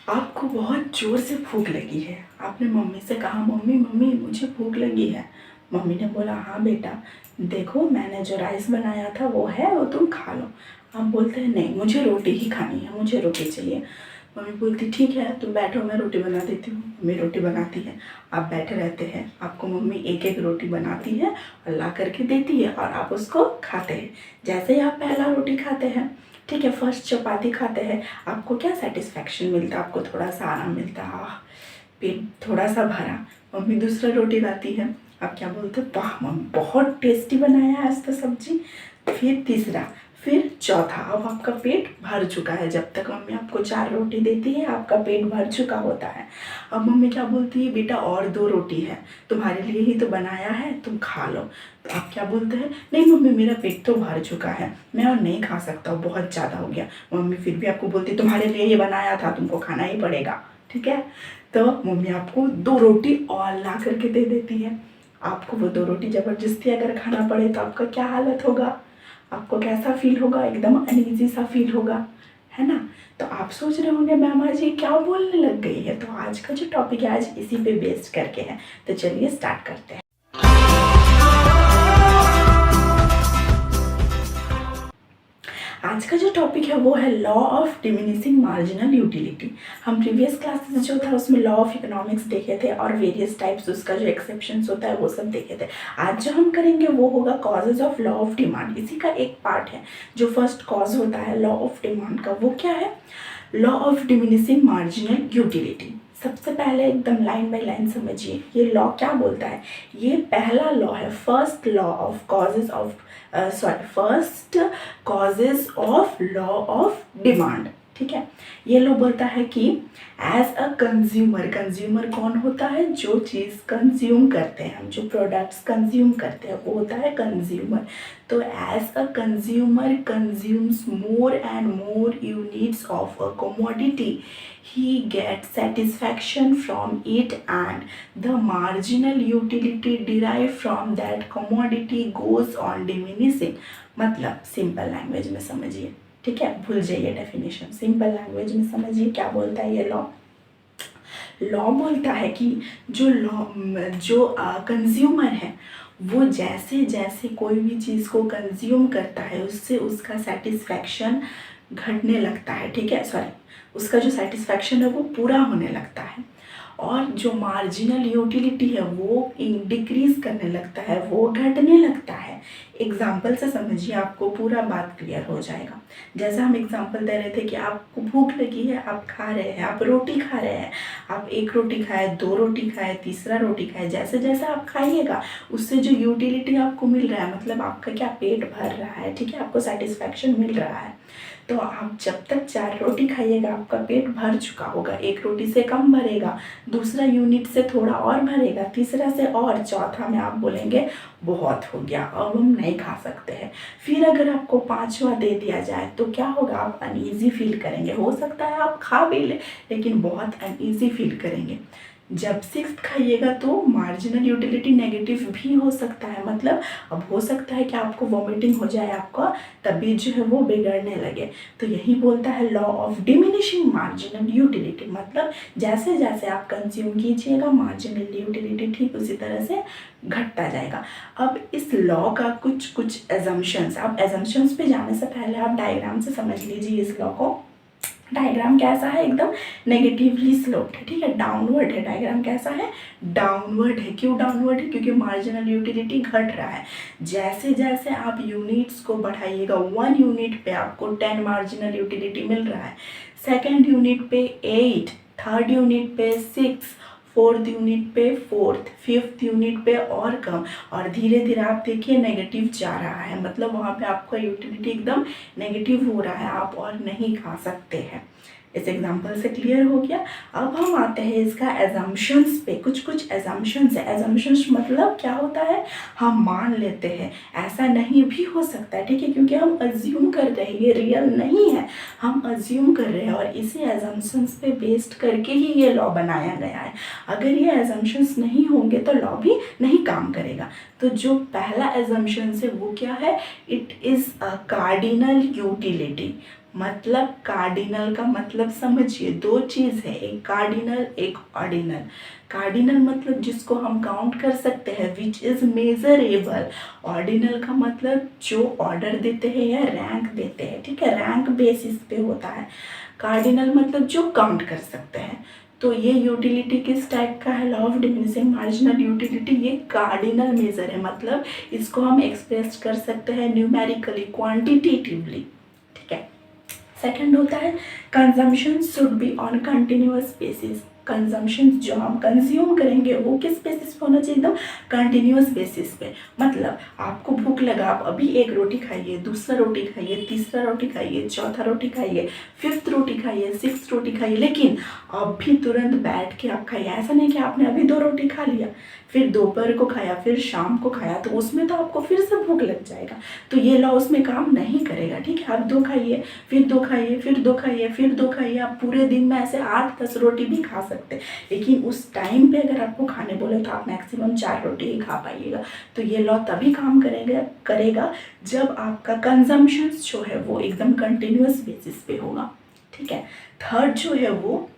आपको बहुत ज़ोर से भूख लगी है। आपने मम्मी से कहा, मम्मी मम्मी मुझे भूख लगी है। मम्मी ने बोला, हाँ बेटा, देखो मैंने जो राइस बनाया था वो है, वो तुम खा लो। आप बोलते हैं नहीं, मुझे रोटी ही खानी है, मुझे रोटी चाहिए। मम्मी बोलती ठीक है तुम बैठो, मैं रोटी बना देती हूँ। मम्मी रोटी बनाती है, आप बैठे रहते हैं। आपको मम्मी एक एक रोटी बनाती है और ला करके देती है और आप उसको खाते हैं। जैसे ही आप पहला रोटी खाते हैं, ठीक है, फर्स्ट चपाती खाते हैं, आपको क्या सेटिस्फेक्शन मिलता है, आपको थोड़ा सा आराम मिलता है, पेट थोड़ा सा भरा। मम्मी दूसरा रोटी लाती है, आप क्या बोलते हो, वाह मम्मी बहुत टेस्टी बनाया है आज तो सब्जी। फिर तीसरा, फिर चौथा, अब आपका पेट भर चुका है। जब तक मम्मी आपको 4 रोटी देती है आपका पेट भर चुका होता है। अब मम्मी क्या बोलती है, बेटा और 2 रोटी है, तुम्हारे लिए ही तो बनाया है, तुम खा लो। तो आप क्या बोलते हैं, नहीं मम्मी मेरा पेट तो भर चुका है, मैं और नहीं खा सकता हूँ, बहुत ज़्यादा हो गया। मम्मी फिर भी आपको बोलती, तुम्हारे लिए ये बनाया था, तुमको खाना ही पड़ेगा, ठीक है। तो मम्मी आपको 2 रोटी और ला करके दे देती है। आपको वो 2 रोटी ज़बरदस्ती अगर खाना पड़े तो आपका क्या हालत होगा, आपको कैसा फील होगा, एकदम अनईजी सा फील होगा, है ना। तो आप सोच रहे होंगे मैम आज ये क्या बोलने लग गई है। तो आज का जो टॉपिक है आज इसी पे बेस्ड करके है। तो चलिए स्टार्ट करते हैं। आज का जो टॉपिक है वो है law of diminishing marginal utility. हम प्रीवियस क्लासेस जो था उसमें लॉ ऑफ इकोनॉमिक्स देखे थे और वेरियस टाइप्स उसका जो एक्सेप्शंस होता है वो सब देखे थे। आज जो हम करेंगे वो होगा causes of law of demand. इसी का एक पार्ट है। जो फर्स्ट कॉज होता है लॉ ऑफ डिमांड का, वो क्या है, law of diminishing marginal utility. सबसे पहले एकदम लाइन बाय लाइन समझिए ये लॉ क्या बोलता है। ये पहला लॉ है, first law of causes of first causes of law of demand, ठीक है। ये लॉ बोलता है कि एज अ कंज्यूमर, कंज्यूमर कौन होता है, जो चीज़ कंज्यूम करते हैं हम, जो प्रोडक्ट्स कंज्यूम करते हैं वो होता है कंज्यूमर। तो as a consumer consumes more and more units of a commodity, he gets satisfaction from it and the marginal utility derived from that commodity goes on diminishing। मतलब सिंपल लैंग्वेज में समझिए, ठीक है, भूल जाइए डेफिनेशन, सिंपल लैंग्वेज में समझिए क्या बोलता है ये लॉ। लॉ बोलता है कि जो कंज्यूमर है वो जैसे जैसे कोई भी चीज़ को कंज्यूम करता है उससे उसका सेटिस्फैक्शन घटने लगता है, ठीक है, सॉरी, उसका जो सेटिस्फैक्शन है वो पूरा होने लगता है और जो मार्जिनल यूटिलिटी है वो डिक्रीज करने लगता है, वो घटने लगता है। एग्जाम्पल से समझिए आपको पूरा बात क्लियर हो जाएगा। जैसा हम एग्जाम्पल दे रहे थे कि आपको भूख लगी है, आप खा रहे हैं, आप रोटी खा रहे हैं, आप 1 रोटी खाए, 2 रोटी खाए, तीसरा रोटी खाए, जैसे जैसे आप खाइएगा उससे जो यूटिलिटी आपको मिल रहा है, मतलब आपका क्या पेट भर रहा है, ठीक है, आपको सेटिस्फैक्शन मिल रहा है। तो आप जब तक 4 रोटी खाइएगा आपका पेट भर चुका होगा, 1 रोटी से कम भरेगा, दूसरा यूनिट से थोड़ा और भरेगा, तीसरा से और, चौथा में आप बोलेंगे बहुत हो गया, अब हम नहीं खा सकते हैं। फिर अगर आपको 5वां दे दिया जाए तो क्या होगा, आप अनईजी फील करेंगे। हो सकता है आप खा भी ले लेकिन बहुत अनईजी फील करेंगे। जब 6th खाइएगा तो मार्जिनल यूटिलिटी नेगेटिव भी हो सकता है, मतलब अब हो सकता है कि आपको वॉमिटिंग हो जाए, आपका तबीयत जो है वो बिगड़ने लगे। तो यही बोलता है law of diminishing marginal utility, मतलब जैसे जैसे आप कंज्यूम कीजिएगा मार्जिनल यूटिलिटी ठीक उसी तरह से घटता जाएगा। अब इस लॉ का कुछ एजम्पशंस, आप एजम्पशंस पे जाने से पहले आप डायग्राम से समझ लीजिए इस लॉ को। डायग्राम कैसा है, एकदम नेगेटिवली स्लोप्ड है, ठीक है, डाउनवर्ड है। डायग्राम कैसा है, डाउनवर्ड है। क्यों डाउनवर्ड है, क्योंकि मार्जिनल यूटिलिटी घट रहा है। जैसे जैसे आप यूनिट्स को बढ़ाइएगा, 1 यूनिट पे आपको 10 मार्जिनल यूटिलिटी मिल रहा है, सेकेंड यूनिट पे 8, थर्ड यूनिट पे 6, 4th यूनिट पे 4th, 5th यूनिट पे और कम, और धीरे धीरे आप देखिए नेगेटिव जा रहा है, मतलब वहाँ पे आपका यूटिलिटी एकदम नेगेटिव हो रहा है, आप और नहीं खा सकते हैं। इस एग्जाम्पल से क्लियर हो गया। अब हम आते हैं इसका एजम्पशंस पे। कुछ एजम्पशंस है। एजम्पशंस मतलब क्या होता है, हम मान लेते हैं, ऐसा नहीं भी हो सकता है, ठीक है, क्योंकि हम अज्यूम कर रहे हैं, ये रियल नहीं है, हम अज्यूम कर रहे हैं और इसी एजम्पशंस पे बेस्ड करके ही ये लॉ बनाया गया है। अगर ये एजम्पशंस नहीं होंगे तो लॉ भी नहीं काम करेगा। तो जो पहला एजम्पशन है वो क्या है, it is a cardinal utility. मतलब कार्डिनल का मतलब समझिए, दो चीज़ है, एक कार्डिनल एक ऑर्डिनल। कार्डिनल मतलब जिसको हम काउंट कर सकते हैं, विच इज़ मेजरेबल। ऑर्डिनल का मतलब जो ऑर्डर देते हैं या रैंक देते हैं, ठीक है, रैंक बेसिस पे होता है। कार्डिनल मतलब जो काउंट कर सकते हैं। तो ये यूटिलिटी किस टाइप का है, law of diminishing marginal utility, ये कार्डिनल मेजर है, मतलब इसको हम एक्सप्रेस कर सकते हैं न्यूमेरिकली, क्वांटिटेटिवली, ठीक है। सेकंड होता है consumption should be on continuous basis. Consumption जो हम कंज्यूम करेंगे वो किस बेसिस पे होना चाहिए, एकदम कंटिन्यूअस बेसिस पे। मतलब आपको भूख लगा, आप अभी एक रोटी खाइए, दूसरा रोटी खाइए, तीसरा रोटी खाइए, चौथा रोटी खाइए, फिफ्थ रोटी खाइए, सिक्स्थ रोटी खाइए, लेकिन अभी तुरंत बैठ के आप खाइए। ऐसा नहीं कि आपने अभी 2 रोटी खा लिया, फिर दोपहर को खाया, फिर शाम को खाया, तो उसमें तो आपको फिर से भूख लग जाएगा। तो ये लॉ उसमें काम नहीं करेगा, ठीक है। आप 2 खाइए, फिर 2 खाइए, फिर 2 खाइए, फिर 2 खाइए, आप पूरे दिन में ऐसे 8-10 रोटी भी खा सकते हैं। लेकिन उस टाइम पे अगर आपको खाने बोले तो आप मैक्सिमम 4 रोटी ही खा पाइएगा। तो ये लॉ तभी काम करेगा जब आपका कंजम्पशन जो है वो एकदम कंटिन्यूअस बेसिस पे होगा, ठीक है। थर्ड जो है वो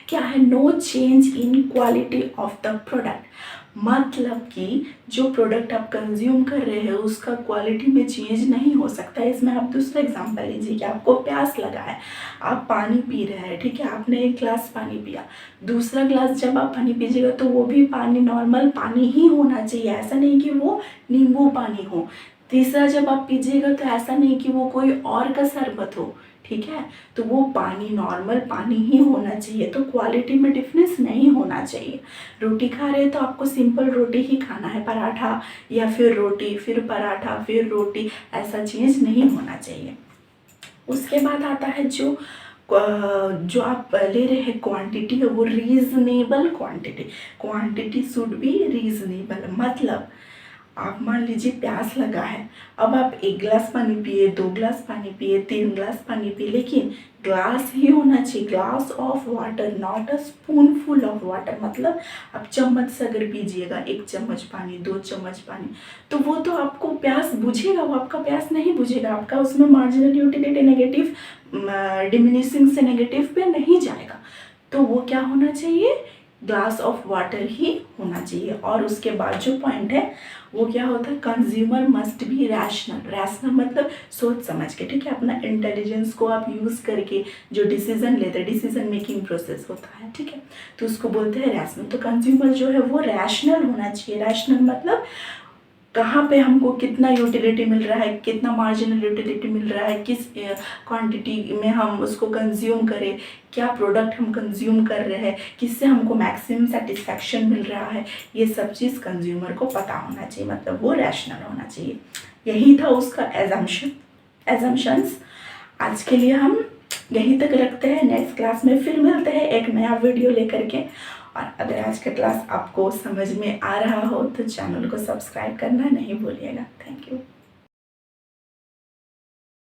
क्या है, no change in quality of the product. मतलब कि जो प्रोडक्ट आप कंज्यूम कर रहे हैं उसका क्वालिटी में चेंज नहीं हो सकता है। इसमें आप दूसरा एग्जांपल लीजिए कि आपको प्यास लगा है, आप पानी पी रहे हैं, ठीक है, आपने 1 ग्लास पानी पिया, दूसरा ग्लास जब आप पानी पीजिएगा तो वो भी पानी, नॉर्मल पानी ही होना चाहिए, ऐसा नहीं कि वो नींबू पानी हो। तीसरा जब आप पीजिएगा तो ऐसा नहीं कि वो कोई और का शरबत हो, ठीक है, तो वो पानी, नॉर्मल पानी ही होना चाहिए। तो क्वालिटी में डिफरेंस नहीं होना चाहिए। रोटी खा रहे हैं तो आपको सिंपल रोटी ही खाना है, पराठा या फिर रोटी, फिर पराठा, फिर रोटी, ऐसा चीज़ नहीं होना चाहिए। उसके बाद आता है जो आप ले रहे हैं क्वांटिटी है वो reasonable quantity. Quantity should be reasonable. मतलब आप मान लीजिए प्यास लगा है, अब आप 1 ग्लास पानी पिए, 2 ग्लास पानी पिए, 3 ग्लास पानी पिए, लेकिन ग्लास ही होना चाहिए, glass of water, not a spoon full of water. मतलब आप चम्मच से अगर पीजिएगा, 1 चम्मच पानी, 2 चम्मच पानी, तो वो तो आपको प्यास बुझेगा, वो आपका प्यास नहीं बुझेगा, आपका उसमें मार्जिनल यूटिलिटी नेगेटिव, डिमिनिशिंग से नेगेटिव पे नहीं जाएगा। तो वो क्या होना चाहिए, ग्लास ऑफ वाटर ही होना चाहिए। और उसके बाद जो पॉइंट है वो क्या होता है, consumer must be rational. Rational मतलब सोच समझ के, ठीक है, अपना इंटेलिजेंस को आप यूज़ करके जो डिसीजन लेते हैं, डिसीजन मेकिंग प्रोसेस होता है, ठीक है, तो उसको बोलते हैं रैशनल। तो कंज्यूमर जो है वो रैशनल होना चाहिए। रैशनल मतलब कहाँ पे हमको कितना यूटिलिटी मिल रहा है, कितना मार्जिनल यूटिलिटी मिल रहा है, किस क्वांटिटी में हम उसको कंज्यूम करें, क्या प्रोडक्ट हम कंज्यूम कर रहे हैं, किससे हमको मैक्सिमम सेटिस्फैक्शन मिल रहा है, ये सब चीज़ कंज्यूमर को पता होना चाहिए, मतलब वो रैशनल होना चाहिए। यही था उसका एजम्पशंस। आज के लिए हम यहीं तक रखते हैं, नेक्स्ट क्लास में फिर मिलते हैं एक नया वीडियो लेकर के। और अगर आज का क्लास आपको समझ में आ रहा हो तो चैनल को सब्सक्राइब करना नहीं भूलिएगा। Thank you.